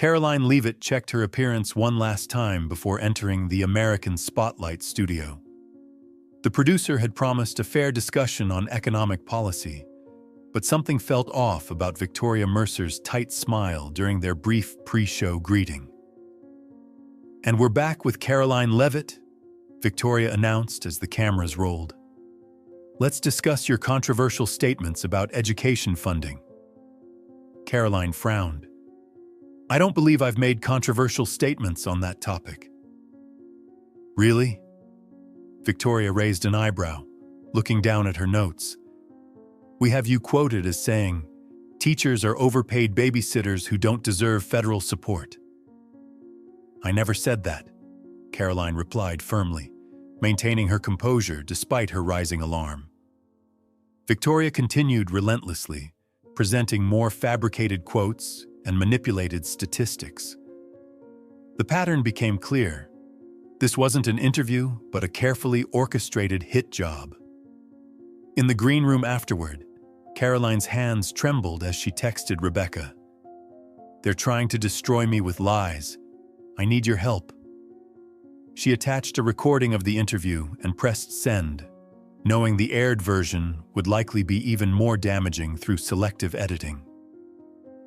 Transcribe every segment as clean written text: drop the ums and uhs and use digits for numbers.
Karoline Leavitt checked her appearance one last time before entering the American Spotlight studio. The producer had promised a fair discussion on economic policy, but something felt off about Victoria Mercer's tight smile during their brief pre-show greeting. "And we're back with Karoline Leavitt," Victoria announced as the cameras rolled. "Let's discuss your controversial statements about education funding." Karoline frowned. "I don't believe I've made controversial statements on that topic." "Really?" Victoria raised an eyebrow, looking down at her notes. "We have you quoted as saying, 'Teachers are overpaid babysitters who don't deserve federal support.'" "I never said that," Karoline replied firmly, maintaining her composure despite her rising alarm. Victoria continued relentlessly, presenting more fabricated quotes and manipulated statistics. The pattern became clear. This wasn't an interview, but a carefully orchestrated hit job. In the green room afterward, Karoline's hands trembled as she texted Rebecca. "They're trying to destroy me with lies. I need your help." She attached a recording of the interview and pressed send, knowing the aired version would likely be even more damaging through selective editing.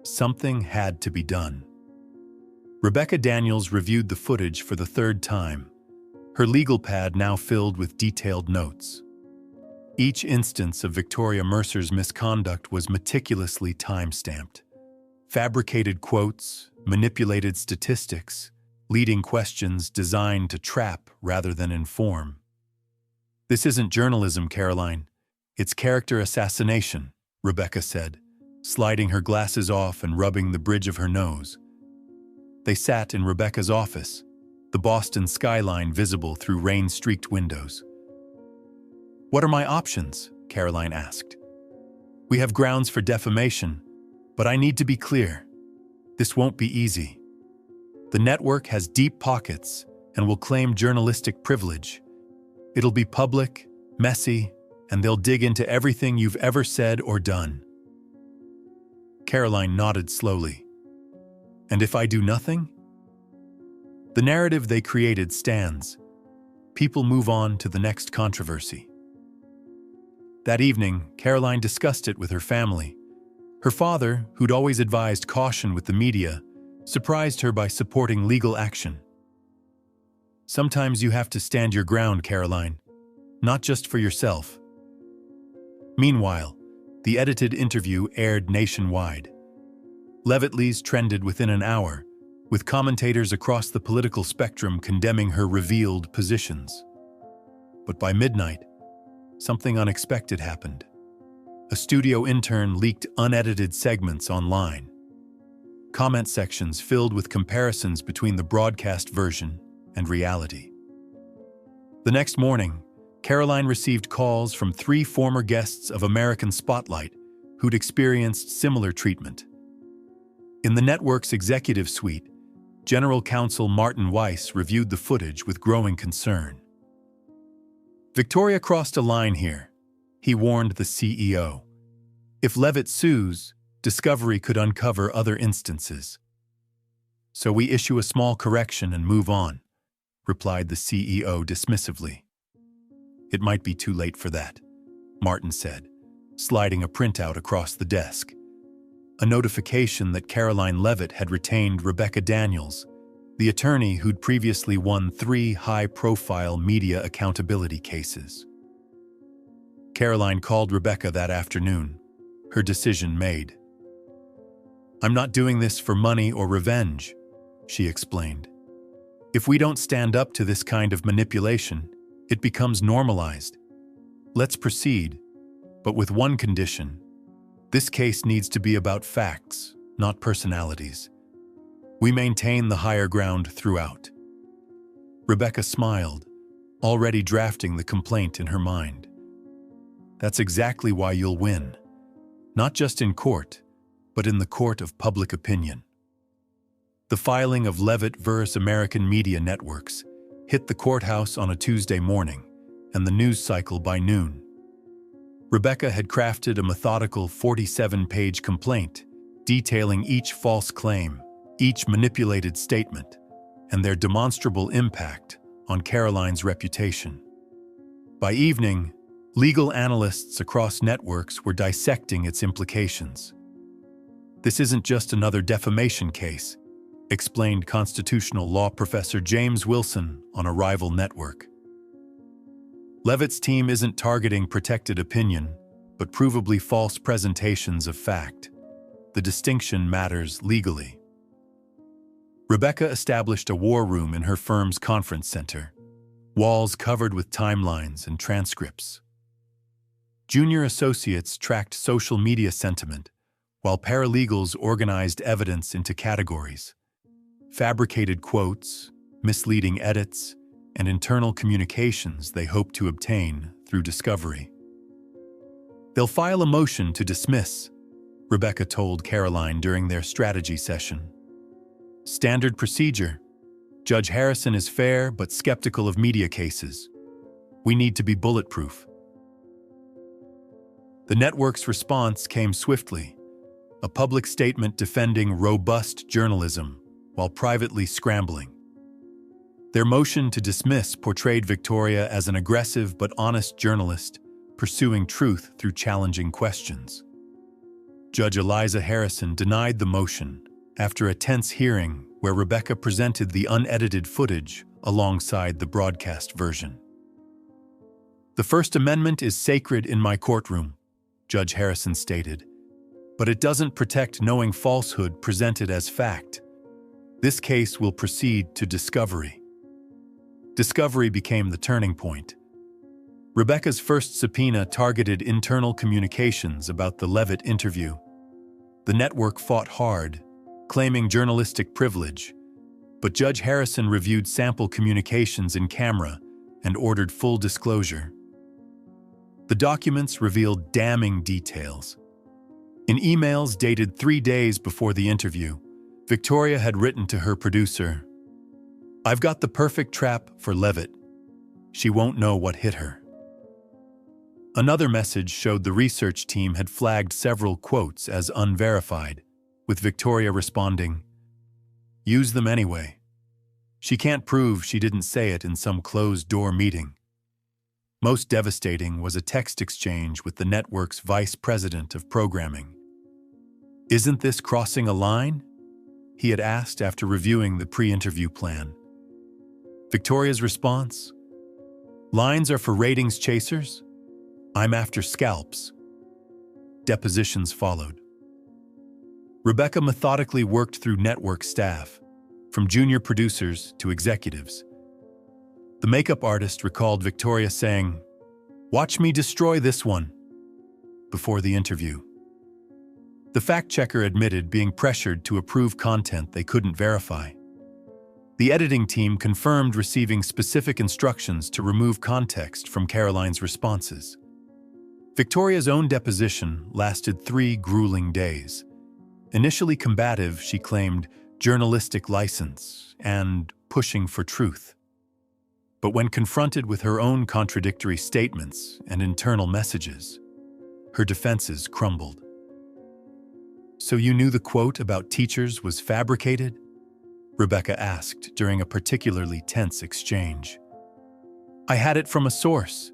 Something had to be done. Rebecca Daniels reviewed the footage for the third time, her legal pad now filled with detailed notes. Each instance of Victoria Mercer's misconduct was meticulously time-stamped. Fabricated quotes, manipulated statistics, leading questions designed to trap rather than inform. "This isn't journalism, Karoline. It's character assassination," Rebecca said, sliding her glasses off and rubbing the bridge of her nose. They sat in Rebecca's office, the Boston skyline visible through rain-streaked windows. "What are my options?" Karoline asked. "We have grounds for defamation, but I need to be clear. This won't be easy. The network has deep pockets and will claim journalistic privilege. It'll be public, messy, and they'll dig into everything you've ever said or done." Karoline nodded slowly. "And if I do nothing?" "The narrative they created stands. People move on to the next controversy." That evening, Karoline discussed it with her family. Her father, who'd always advised caution with the media, surprised her by supporting legal action. "Sometimes you have to stand your ground, Karoline, not just for yourself." Meanwhile, the edited interview aired nationwide. Leavitt trended within an hour, with commentators across the political spectrum condemning her revealed positions. But by midnight, something unexpected happened. A studio intern leaked unedited segments online. Comment sections filled with comparisons between the broadcast version and reality. The next morning, Karoline received calls from 3 former guests of American Spotlight who'd experienced similar treatment. In the network's executive suite, General Counsel Martin Weiss reviewed the footage with growing concern. "Victoria crossed a line here," he warned the CEO. "If Leavitt sues, discovery could uncover other instances." "So we issue a small correction and move on," replied the CEO dismissively. "It might be too late for that," Martin said, sliding a printout across the desk. A notification that Karoline Leavitt had retained Rebecca Daniels, the attorney who'd previously won 3 high-profile media accountability cases. Karoline called Rebecca that afternoon, her decision made. "I'm not doing this for money or revenge," she explained. "If we don't stand up to this kind of manipulation, it becomes normalized. Let's proceed, but with one condition. This case needs to be about facts, not personalities. We maintain the higher ground throughout." Rebecca smiled, already drafting the complaint in her mind. "That's exactly why you'll win. Not just in court, but in the court of public opinion." The filing of Leavitt vs. American Media Networks hit the courthouse on a Tuesday morning, and the news cycle by noon. Rebecca had crafted a methodical 47-page complaint, detailing each false claim, each manipulated statement, and their demonstrable impact on Karoline's reputation. By evening, legal analysts across networks were dissecting its implications. "This isn't just another defamation case," explained constitutional law professor James Wilson on a rival network. "Leavitt's team isn't targeting protected opinion, but provably false presentations of fact. The distinction matters legally." Rebecca established a war room in her firm's conference center, walls covered with timelines and transcripts. Junior associates tracked social media sentiment, while paralegals organized evidence into categories: fabricated quotes, misleading edits, and internal communications they hoped to obtain through discovery. "They'll file a motion to dismiss," Rebecca told Karoline during their strategy session. "Standard procedure. Judge Harrison is fair but skeptical of media cases. We need to be bulletproof." The network's response came swiftly, a public statement defending robust journalism while privately scrambling. Their motion to dismiss portrayed Victoria as an aggressive but honest journalist, pursuing truth through challenging questions. Judge Eliza Harrison denied the motion after a tense hearing where Rebecca presented the unedited footage alongside the broadcast version. "The First Amendment is sacred in my courtroom," Judge Harrison stated, "but it doesn't protect knowing falsehood presented as fact. This case will proceed to discovery." Discovery became the turning point. Rebecca's first subpoena targeted internal communications about the Leavitt interview. The network fought hard, claiming journalistic privilege, but Judge Harrison reviewed sample communications in camera and ordered full disclosure. The documents revealed damning details. In emails dated 3 days before the interview, Victoria had written to her producer, "I've got the perfect trap for Leavitt. She won't know what hit her." Another message showed the research team had flagged several quotes as unverified, with Victoria responding, "Use them anyway. She can't prove she didn't say it in some closed-door meeting." Most devastating was a text exchange with the network's vice president of programming. "Isn't this crossing a line?" he had asked after reviewing the pre-interview plan. Victoria's response, "Lines are for ratings chasers. I'm after scalps." Depositions followed. Rebecca methodically worked through network staff, from junior producers to executives. The makeup artist recalled Victoria saying, "Watch me destroy this one," before the interview. The fact-checker admitted being pressured to approve content they couldn't verify. The editing team confirmed receiving specific instructions to remove context from Karoline's responses. Victoria's own deposition lasted 3 grueling days. Initially combative, she claimed journalistic license and pushing for truth. But when confronted with her own contradictory statements and internal messages, her defenses crumbled. "So you knew the quote about teachers was fabricated?" Rebecca asked during a particularly tense exchange. "I had it from a source,"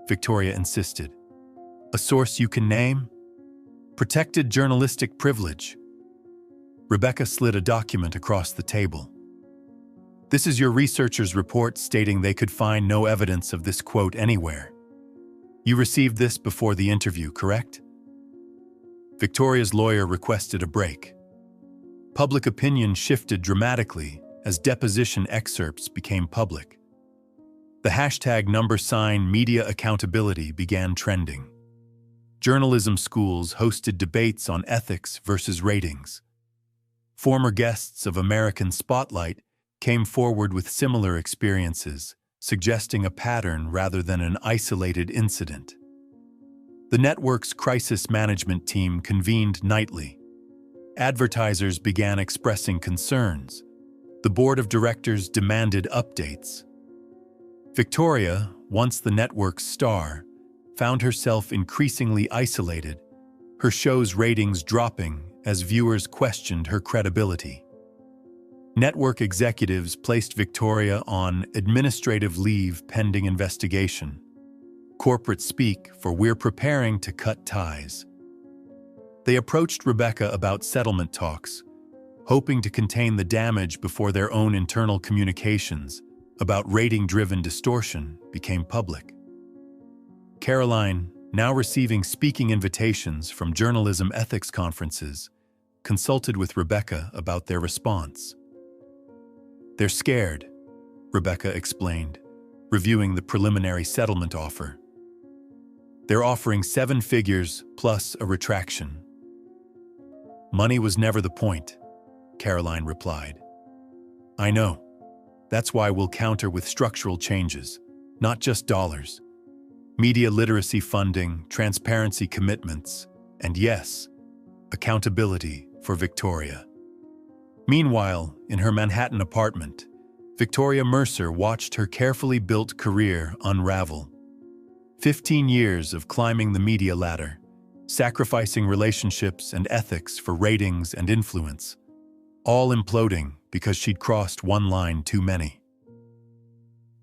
Victoria insisted. "A source you can name?" "Protected journalistic privilege." Rebecca slid a document across the table. "This is your researchers' report stating they could find no evidence of this quote anywhere. You received this before the interview, correct?" Victoria's lawyer requested a break. Public opinion shifted dramatically as deposition excerpts became public. The hashtag #media accountability began trending. Journalism schools hosted debates on ethics versus ratings. Former guests of American Spotlight came forward with similar experiences, suggesting a pattern rather than an isolated incident. The network's crisis management team convened nightly. Advertisers began expressing concerns. The board of directors demanded updates. Victoria, once the network's star, found herself increasingly isolated, her show's ratings dropping as viewers questioned her credibility. Network executives placed Victoria on administrative leave pending investigation. Corporate speak for "we're preparing to cut ties." They approached Rebecca about settlement talks, hoping to contain the damage before their own internal communications about rating-driven distortion became public. Karoline, now receiving speaking invitations from journalism ethics conferences, consulted with Rebecca about their response. "They're scared," Rebecca explained, reviewing the preliminary settlement offer. "They're offering 7 figures plus a retraction." "Money was never the point," Karoline replied. "I know. That's why we'll counter with structural changes, not just dollars. Media literacy funding, transparency commitments, and yes, accountability for Victoria." Meanwhile, in her Manhattan apartment, Victoria Mercer watched her carefully built career unravel. 15 years of climbing the media ladder, sacrificing relationships and ethics for ratings and influence, all imploding because she'd crossed one line too many.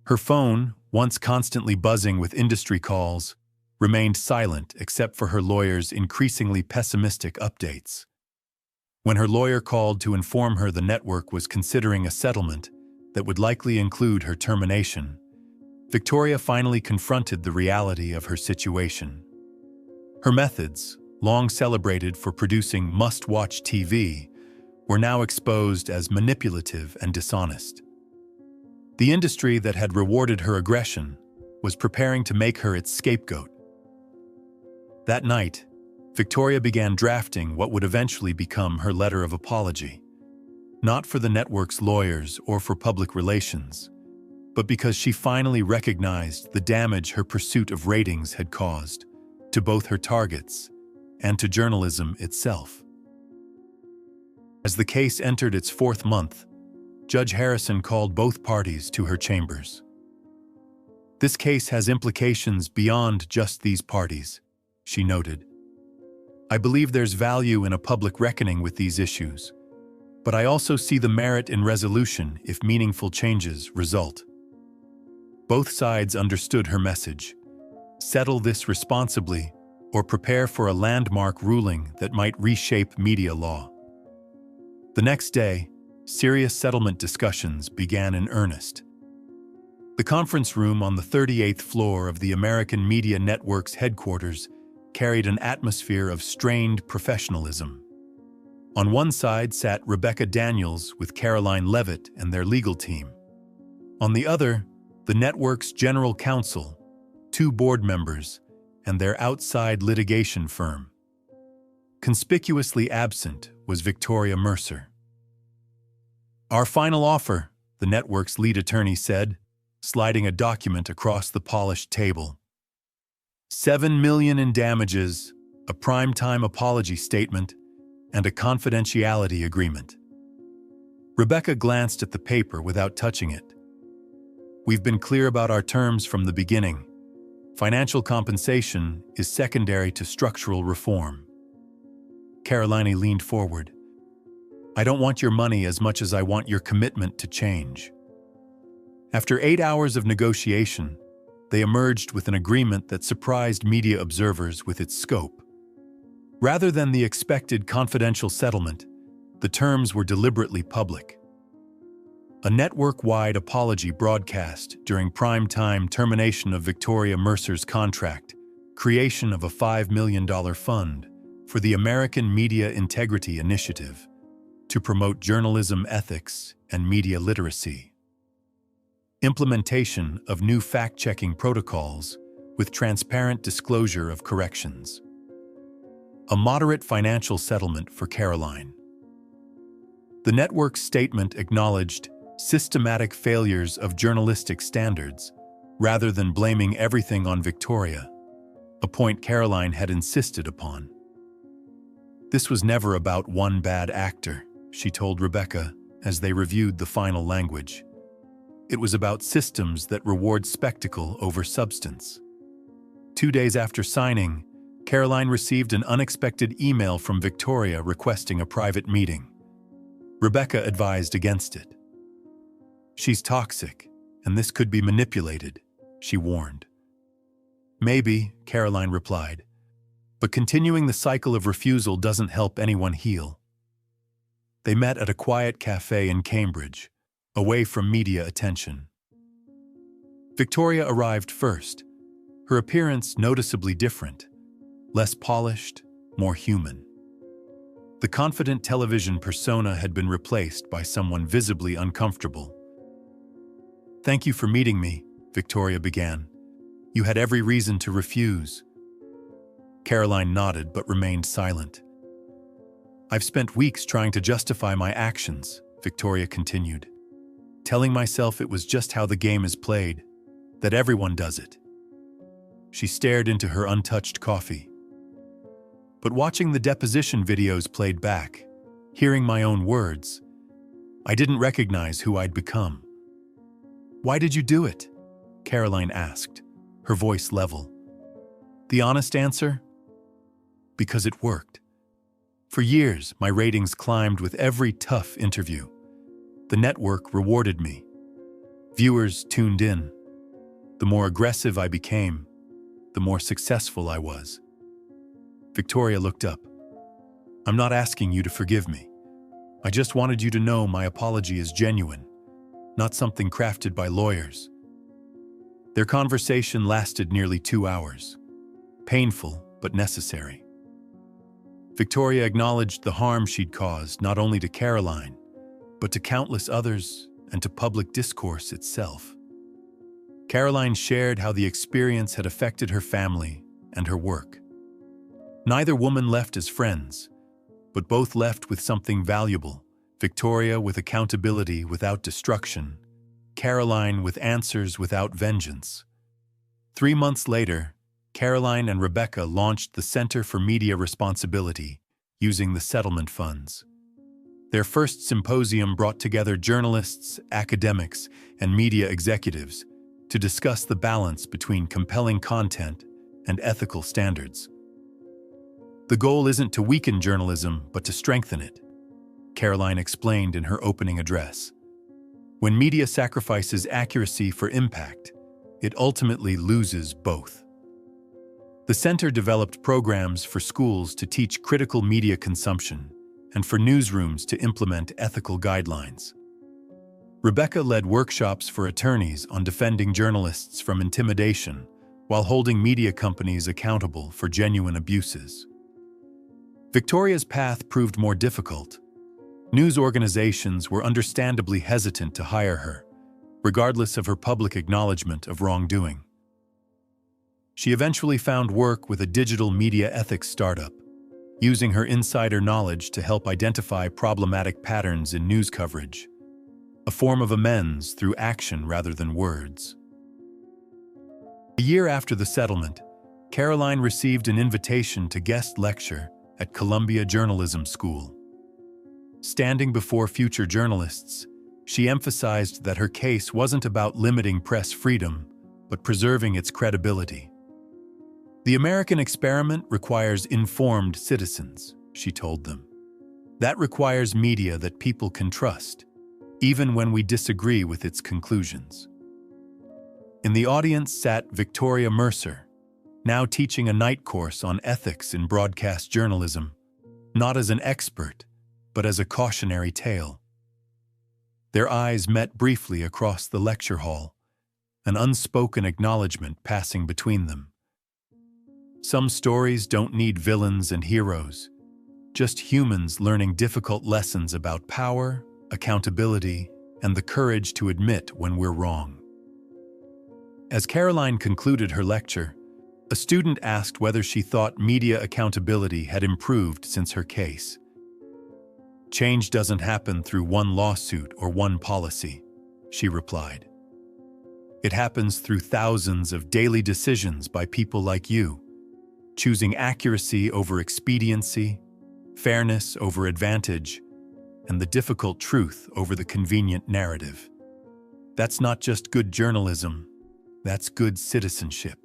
Her phone, once constantly buzzing with industry calls, remained silent except for her lawyer's increasingly pessimistic updates. When her lawyer called to inform her the network was considering a settlement that would likely include her termination, Victoria finally confronted the reality of her situation. Her methods, long celebrated for producing must-watch TV, were now exposed as manipulative and dishonest. The industry that had rewarded her aggression was preparing to make her its scapegoat. That night, Victoria began drafting what would eventually become her letter of apology, not for the network's lawyers or for public relations, but because she finally recognized the damage her pursuit of ratings had caused to both her targets and to journalism itself. As the case entered its 4th month, Judge Harrison called both parties to her chambers. "This case has implications beyond just these parties," she noted. "I believe there's value in a public reckoning with these issues, but I also see the merit in resolution if meaningful changes result." Both sides understood her message: settle this responsibly or prepare for a landmark ruling that might reshape media law. The next day, serious settlement discussions began in earnest. The conference room on the 38th floor of the American Media Network's headquarters carried an atmosphere of strained professionalism. On one side sat Rebecca Daniels with Karoline Leavitt and their legal team. On the other, the network's general counsel, 2 board members, and their outside litigation firm. Conspicuously absent was Victoria Mercer. "Our final offer," the network's lead attorney said, sliding a document across the polished table. $7 million in damages, a primetime apology statement, and a confidentiality agreement. Rebecca glanced at the paper without touching it. "We've been clear about our terms from the beginning. Financial compensation is secondary to structural reform." Karoline leaned forward. "I don't want your money as much as I want your commitment to change." After 8 hours of negotiation, they emerged with an agreement that surprised media observers with its scope. Rather than the expected confidential settlement, the terms were deliberately public. A network-wide apology broadcast during prime-time termination of Victoria Mercer's contract, creation of a $5 million fund for the American Media Integrity Initiative to promote journalism ethics and media literacy. Implementation of new fact-checking protocols with transparent disclosure of corrections. A moderate financial settlement for Karoline. The network's statement acknowledged systematic failures of journalistic standards rather than blaming everything on Victoria, a point Karoline had insisted upon. "This was never about one bad actor," she told Rebecca as they reviewed the final language. "It was about systems that reward spectacle over substance." 2 days after signing, Karoline received an unexpected email from Victoria requesting a private meeting. Rebecca advised against it. "She's toxic, and this could be manipulated," she warned. "Maybe," Karoline replied, "but continuing the cycle of refusal doesn't help anyone heal." They met at a quiet cafe in Cambridge, away from media attention. Victoria arrived first, her appearance noticeably different, less polished, more human. The confident television persona had been replaced by someone visibly uncomfortable. "Thank you for meeting me," Victoria began. "You had every reason to refuse." Karoline nodded but remained silent. "I've spent weeks trying to justify my actions," Victoria continued, "telling myself it was just how the game is played, that everyone does it." She stared into her untouched coffee. "But watching the deposition videos played back, hearing my own words, I didn't recognize who I'd become." "Why did you do it?" Karoline asked, her voice level. The honest answer? Because it worked. For years, my ratings climbed with every tough interview. The network rewarded me. Viewers tuned in. The more aggressive I became, the more successful I was. Victoria looked up. "I'm not asking you to forgive me. I just wanted you to know my apology is genuine, not something crafted by lawyers." Their conversation lasted nearly 2 hours. Painful, but necessary. Victoria acknowledged the harm she'd caused not only to Karoline, but to countless others and to public discourse itself. Karoline shared how the experience had affected her family and her work. Neither woman left as friends, but both left with something valuable, Victoria with accountability without destruction, Karoline with answers without vengeance. 3 months later, Karoline and Rebecca launched the Center for Media Responsibility using the settlement funds. Their first symposium brought together journalists, academics, and media executives to discuss the balance between compelling content and ethical standards. The goal isn't to weaken journalism, but to strengthen it, Karoline explained in her opening address. When media sacrifices accuracy for impact, it ultimately loses both. The center developed programs for schools to teach critical media consumption and for newsrooms to implement ethical guidelines. Rebecca led workshops for attorneys on defending journalists from intimidation while holding media companies accountable for genuine abuses. Victoria's path proved more difficult. News organizations were understandably hesitant to hire her, regardless of her public acknowledgement of wrongdoing. She eventually found work with a digital media ethics startup, using her insider knowledge to help identify problematic patterns in news coverage, a form of amends through action rather than words. A year after the settlement, Karoline received an invitation to guest lecture at Columbia Journalism School. Standing before future journalists, she emphasized that her case wasn't about limiting press freedom, but preserving its credibility. "The American experiment requires informed citizens," she told them. "That requires media that people can trust, even when we disagree with its conclusions." In the audience sat Victoria Mercer, now teaching a night course on ethics in broadcast journalism, not as an expert, but as a cautionary tale. Their eyes met briefly across the lecture hall, an unspoken acknowledgement passing between them. Some stories don't need villains and heroes, just humans learning difficult lessons about power, accountability, and the courage to admit when we're wrong. As Karoline concluded her lecture, a student asked whether she thought media accountability had improved since her case. "Change doesn't happen through one lawsuit or one policy," she replied. "It happens through thousands of daily decisions by people like you, choosing accuracy over expediency, fairness over advantage, and the difficult truth over the convenient narrative. That's not just good journalism, that's good citizenship."